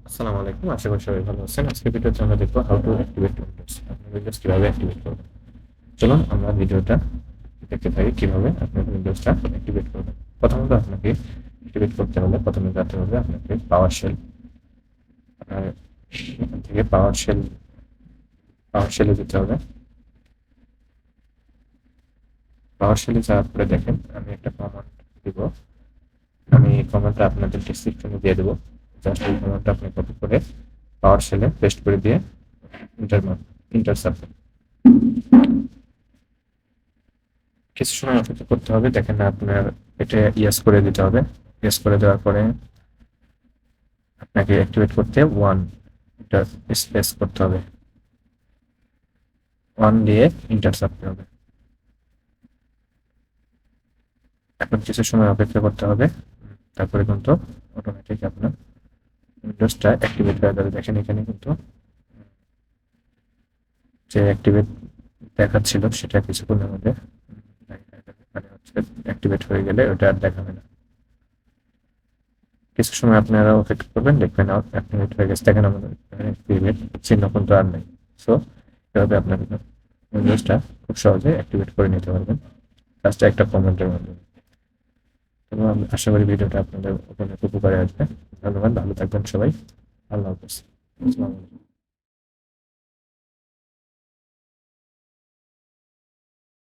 আসসালামু আলাইকুম। আশা করি সবাই ভালো আছেন। আজকের ভিডিওতে আমরা দেখবো হাউ টু অ্যাক্টিভেট উইন্ডোজ। আপনার উইন্ডোজ কিভাবে অ্যাক্টিভেট করবেন। চলুন আমরা ভিডিওটা দেখতে থাকি কিভাবে আপনার উইন্ডোজটা অ্যাক্টিভেট করবেন। প্রথমত আপনাকে অ্যাক্টিভেট করতে হলে প্রথমে যেতে হবে আপনাকে পাওয়ার শেল। আপনার এখান থেকে পাওয়ার শেলে যেতে হবে। পাওয়ার শেলে যাওয়ার পরে দেখেন আমি একটা কমান্ড দিব। আমি এই কমান্ডটা আপনাদের ডেসক্রিপশনে দিয়ে দেবো। জাস্ট এই কমান্ডটা আপনি কপি করে পাওয়ার শেলে পেস্ট করে দিয়ে ইন্টার সাবমিট। কিছু সময় অপেক্ষা করতে হবে। দেখেন না আপনার এটা ইয়েস করে দিতে হবে। ইয়েস করে দেওয়ার পরে আপনাকে অ্যাক্টিভেট করতে এটা স্পেস করতে হবে। দিয়ে ইন্টার চাপতে হবে। এখন কিছু সময় অপেক্ষা করতে হবে। তারপরে কিন্তু অটোমেটিক আপনার উইন্ডোজটা অ্যাক্টিভেট হয়ে যাবে। দেখেন এখানে কিন্তু যে অ্যাক্টিভেট দেখাচ্ছিল সেটা কিছুক্ষণের মধ্যে মানে হচ্ছে অ্যাক্টিভেট হয়ে গেলে ওটা আর দেখাবে না। কিছু সময় আপনারা অপেক্ষা করবেন, দেখবেন অ্যাক্টিভেট হয়ে গেছে। দেখেন আমাদের অ্যাক্টিভেট চিহ্ন কিন্তু আর নেই। সো এভাবে আপনার উইন্ডোজটা খুব সহজে অ্যাক্টিভেট করে নিতে পারবেন জাস্ট একটা কমেন্টের মাধ্যমে। এবং আমি আশা করি ভিডিওটা আপনাদের অনেক উপকারে আসবে। ধন্যবাদ, ভালো থাকবেন সবাই। আল্লাহ হাফেজ। আসসালামু আলাইকুম।